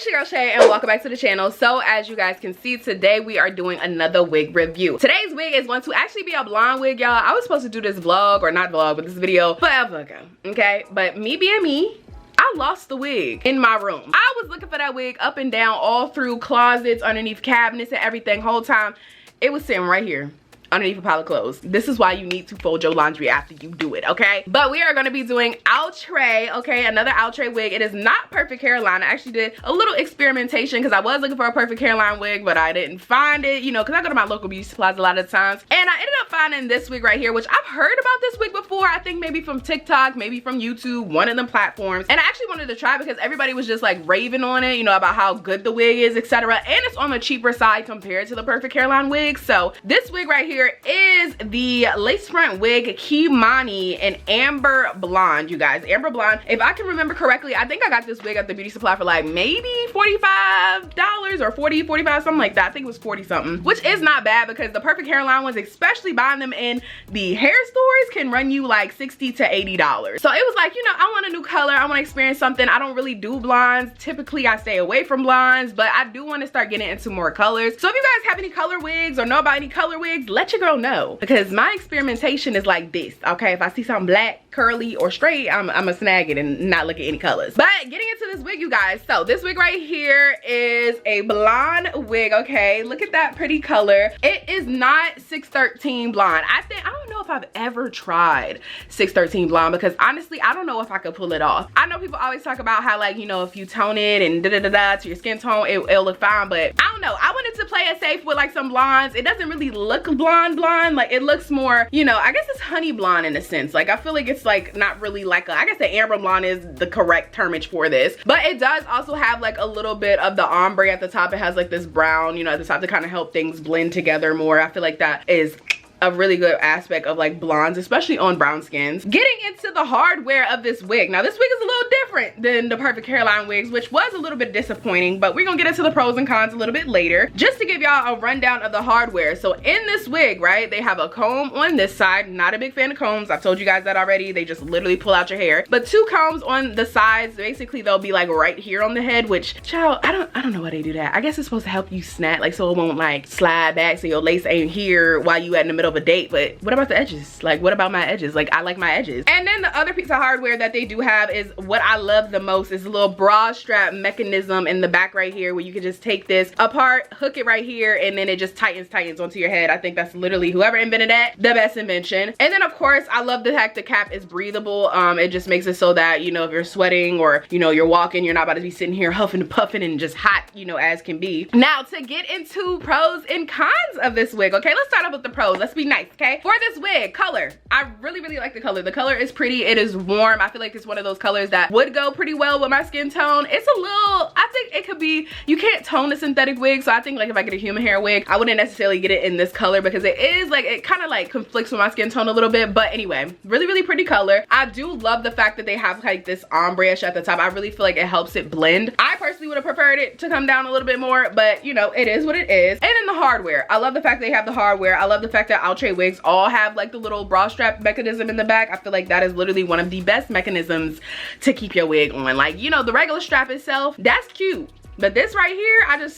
it's your girl Shay and welcome back to the channel. So as you guys can see, today we are doing another wig review. Today's wig is going to actually be a blonde wig, y'all. I was supposed to do this vlog, or not vlog, but this video forever ago, okay? But me being me, I lost the wig in my room. I was looking for that wig up and down, all through closets, underneath cabinets and everything. Whole time it was sitting right here underneath a pile of clothes. This is why you need to fold your laundry after you do it, okay? But we are gonna be doing Outre, okay? Another Outre wig. It is not perfect hairline. I actually did a little experimentation because I was looking for a perfect hairline wig, but I didn't find it, you know, because I go to my local beauty supplies a lot of times. And I ended up finding this wig right here, which I've heard about this wig before. I think maybe from TikTok, maybe from YouTube, one of them platforms. And I actually wanted to try because everybody was just like raving on it, you know, about how good the wig is, etc. And it's on the cheaper side compared to the perfect hairline wig. So this wig right here is the lace front wig Kimani in amber blonde, you guys. Amber blonde. If I can remember correctly, I think I got this wig at the beauty supply for like maybe $45 or 40, 45, something like that. I think it was 40 something, which is not bad because the perfect hairline ones, especially buying them in the hair stores, can run you like $60 to $80. So it was like, you know, I want a new color. I want to experience something. I don't really do blondes. Typically I stay away from blondes, but I do want to start getting into more colors. So if you guys have any color wigs or know about any color wigs, let your girl know, because my experimentation is like this, okay? If I see something black, curly, or straight, I'm gonna snag it and not look at any colors. But getting into this wig, you guys, so this wig right here is a blonde wig, okay? Look at that pretty color. It is not 613 blonde. I don't know if I've ever tried 613 blonde because honestly, I don't know if I could pull it off. I know people always talk about how, like, you know, if you tone it and da-da-da-da to your skin tone, it'll look fine, but I don't know. I wanted to play it safe with like some blondes. It doesn't really look blonde, like it looks more, you know, I guess it's honey blonde in a sense. Like I feel like it's like not really like a, I guess the amber blonde is the correct termage for this, but it does also have like a little bit of the ombre at the top. It has like this brown, you know, at the top to kind of help things blend together more. I feel like that is a really good aspect of like blondes, especially on brown skins. Getting into the hardware of this wig. Now this wig is a little different than the perfect hairline wigs, which was a little bit disappointing, but we're gonna get into the pros and cons a little bit later. Just to give y'all a rundown of the hardware. So in this wig, right, they have a comb on this side. Not a big fan of combs. I've told you guys that already. They just literally pull out your hair. But two combs on the sides. Basically they'll be like right here on the head, which, child, I don't know why they do that. I guess it's supposed to help you snap, like so it won't like slide back so your lace ain't here while you at in the middle of a date. But what about the edges? Like, what about my edges? Like, I like my edges. And then the other piece of hardware that they do have is what I love the most, is a little bra strap mechanism in the back right here where you can just take this apart, hook it right here, and then it just tightens onto your head. I think that's literally, whoever invented that, the best invention. And then of course, I love the fact the cap is breathable. It just makes it so that, you know, if you're sweating or, you know, you're walking, you're not about to be sitting here huffing and puffing and just hot, you know, as can be. Now to get into pros and cons of this wig, okay, let's start off with the pros. Let's be nice, okay? For this wig, color, I really like the color. The color is pretty. It is warm. I feel like it's one of those colors that would go pretty well with my skin tone. It's a little, I think it could be, you can't tone a synthetic wig, so I think like if I get a human hair wig, I wouldn't necessarily get it in this color because it is like, it kind of like conflicts with my skin tone a little bit. But anyway, really pretty color. I do love the fact that they have like this ombre-ish at the top. I really feel like it helps it blend. I personally would have preferred it to come down a little bit more, but you know, it is what it is. And then the hardware, I love the fact they have the hardware. I love the fact that Outre wigs all have like the little bra strap mechanism in the back. I feel like that is literally one of the best mechanisms to keep your wig on. Like, you know, the regular strap itself, that's cute. But this right here,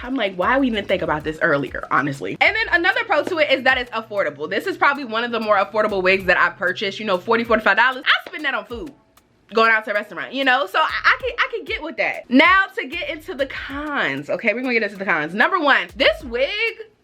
I'm like, why we didn't think about this earlier, honestly. And then another pro to it is that it's affordable. This is probably one of the more affordable wigs that I've purchased. You know, $40, $45. I spend that on food, going out to a restaurant, you know, so I can get with that. Now to get into the cons, okay, we're gonna get into the cons. Number one, this wig,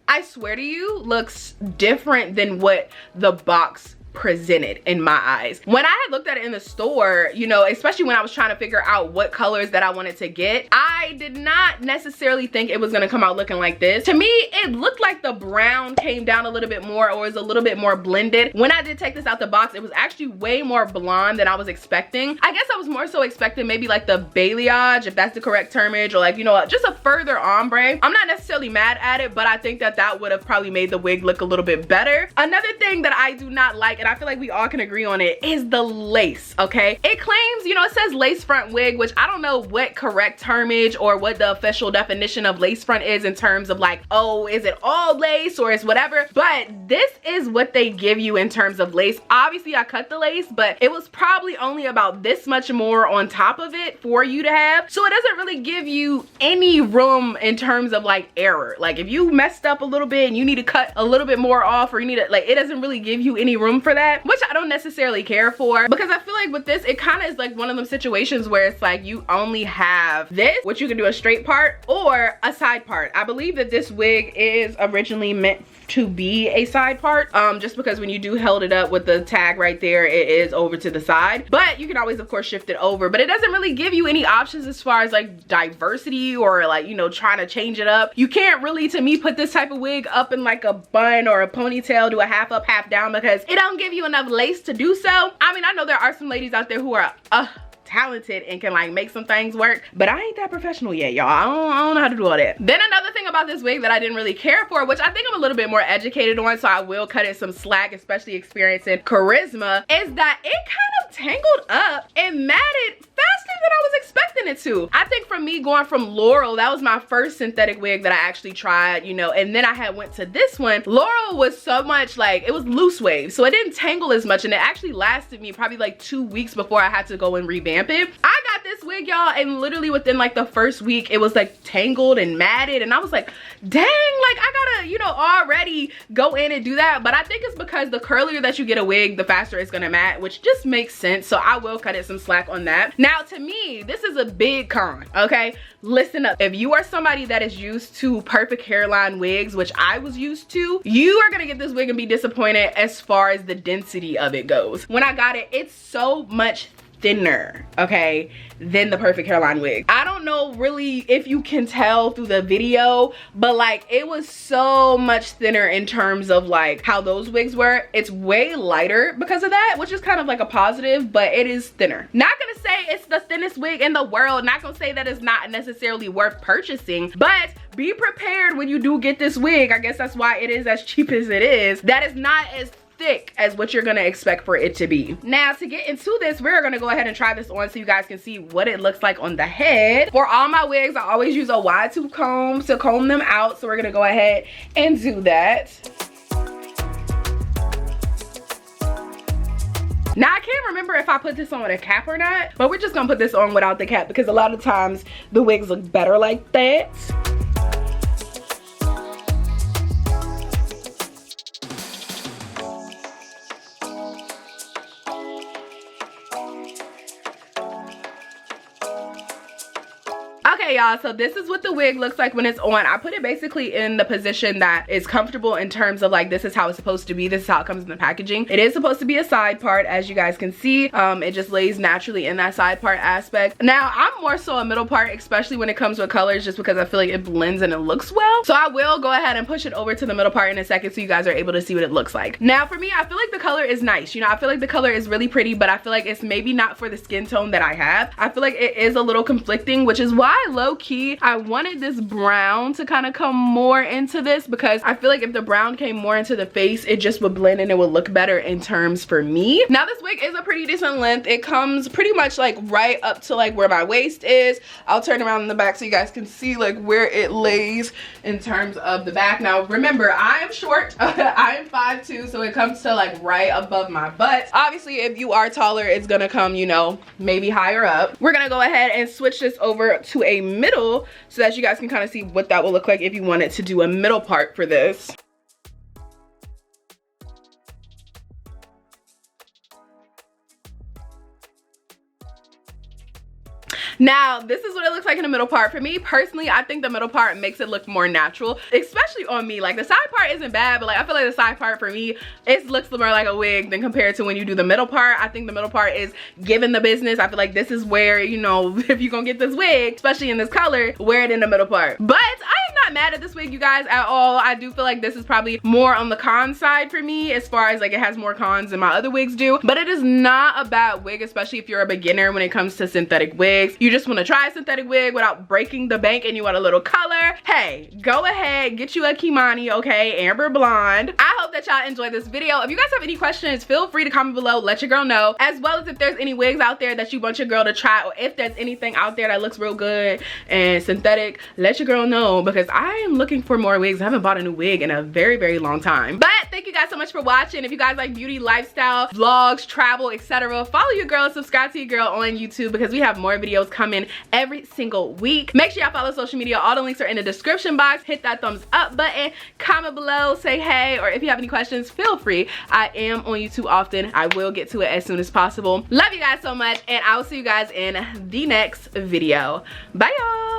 I swear to you, looks different than what the box presented in my eyes. When I had looked at it in the store, you know, especially when I was trying to figure out what colors that I wanted to get, I did not necessarily think it was gonna come out looking like this. To me, it looked like the brown came down a little bit more, or was a little bit more blended. When I did take this out the box, it was actually way more blonde than I was expecting. I guess I was more so expecting maybe like the balayage, if that's the correct termage, or like, you know, just a further ombre. I'm not necessarily mad at it, but I think that that would have probably made the wig look a little bit better. Another thing that I do not like, and I feel like we all can agree on it, is the lace, okay? It claims, you know, it says lace front wig, which I don't know what correct termage or what the official definition of lace front is in terms of like, oh, is it all lace or is whatever? But this is what they give you in terms of lace. Obviously, I cut the lace, but it was probably only about this much more on top of it for you to have. So it doesn't really give you any room in terms of like error. Like if you messed up a little bit and you need to cut a little bit more off, or you need to, like, it doesn't really give you any room for that, which I don't necessarily care for, because I feel like with this, it kind of is like one of them situations where it's like you only have this, which you can do a straight part or a side part. I believe that this wig is originally meant to be a side part, just because when you do held it up with the tag right there, it is over to the side, but you can always of course shift it over. But it doesn't really give you any options as far as like diversity or like, you know, trying to change it up. You can't really, to me, put this type of wig up in like a bun or a ponytail, do a half up half down, because it don't give you enough lace to do so. I mean, I know there are some ladies out there who are talented and can like make some things work, but I ain't that professional yet, y'all. I don't know how to do all that. Then another thing about this wig that I didn't really care for, which I think I'm a little bit more educated on, so I will cut it some slack, especially experiencing charisma, is that it kind of tangled up and matted faster than I was expecting it to. I think for me, going from Laurel, that was my first synthetic wig that I actually tried, you know, and then I had went to this one. Laurel was so much like, it was loose wave, so it didn't tangle as much, and it actually lasted me probably like 2 weeks before I had to go and revamp it. I got this wig, y'all, and literally within like the first week, it was like tangled and matted, and I was like, dang, like I gotta, you know, already go in and do that. But I think it's because the curlier that you get a wig, the faster it's gonna mat, which just makes sense. So I will cut it some slack on that. Now, to me, this is a big con, okay? Listen up. If you are somebody that is used to perfect hairline wigs, which I was used to, you are gonna get this wig and be disappointed as far as the density of it goes. When I got it, it's so much thinner, okay, than the perfect hairline wig. I don't know really if you can tell through the video, but like it was so much thinner in terms of like how those wigs were. It's way lighter because of that, which is kind of like a positive, but it is thinner. Not gonna say it's the thinnest wig in the world, not gonna say that it's not necessarily worth purchasing, but be prepared when you do get this wig. I guess that's why it is as cheap as it is. That is not as thick as what you're gonna expect for it to be. Now, to get into this, we're gonna go ahead and try this on so you guys can see what it looks like on the head. For all my wigs, I always use a wide tooth comb to comb them out, so we're gonna go ahead and do that. Now, I can't remember if I put this on with a cap or not, but we're just gonna put this on without the cap because a lot of times the wigs look better like that. Okay, y'all, so this is what the wig looks like when it's on. I put it basically in the position that is comfortable in terms of like, this is how it's supposed to be. This is how it comes in the packaging. It is supposed to be a side part, as you guys can see. It just lays naturally in that side part aspect. Now, I'm more so a middle part, especially when it comes with colors, just because I feel like it blends and it looks well. So I will go ahead and push it over to the middle part in a second so you guys are able to see what it looks like. Now, for me, I feel like the color is nice. You know, I feel like the color is really pretty, but I feel like it's maybe not for the skin tone that I have. I feel like it is a little conflicting, which is why low-key I wanted this brown to kind of come more into this, because I feel like if the brown came more into the face, it just would blend and it would look better in terms for me. Now, this wig is a pretty decent length. It comes pretty much like right up to like where my waist is. I'll turn around in the back so you guys can see like where it lays in terms of the back. Now, remember, I am short. I am 5'2", so it comes to like right above my butt. Obviously, if you are taller, it's gonna come, you know, maybe higher up. We're gonna go ahead and switch this over to a middle so that you guys can kind of see what that will look like if you wanted to do a middle part for this. Now, this is what it looks like in the middle part. For me personally, I think the middle part makes it look more natural, especially on me. Like, the side part isn't bad, but like I feel like the side part for me, it looks more like a wig than compared to when you do the middle part. I think the middle part is giving the business. I feel like this is where, you know, if you're gonna get this wig, especially in this color, wear it in the middle part. But I am not mad at this wig, you guys, at all. I do feel like this is probably more on the con side for me, as far as like it has more cons than my other wigs do, but it is not a bad wig, especially if you're a beginner when it comes to synthetic wigs. You just want to try a synthetic wig without breaking the bank and you want a little color. Hey, go ahead, get you a Kimani, okay, amber blonde. I hope that y'all enjoyed this video. If you guys have any questions, feel free to comment below, let your girl know, as well as if there's any wigs out there that you want your girl to try, or if there's anything out there that looks real good and synthetic, let your girl know, because I am looking for more wigs. I haven't bought a new wig in a very long time. But thank you guys so much for watching. If you guys like beauty, lifestyle, vlogs, travel, etc., follow your girl, subscribe to your girl on YouTube, because we have more videos coming every single week. Make sure y'all follow social media. All the links are in the description box. Hit that thumbs up button, comment below, say hey, or if you have any questions, feel free. I am on YouTube often. I will get to it as soon as possible. Love you guys so much, and I will see you guys in the next video. Bye y'all.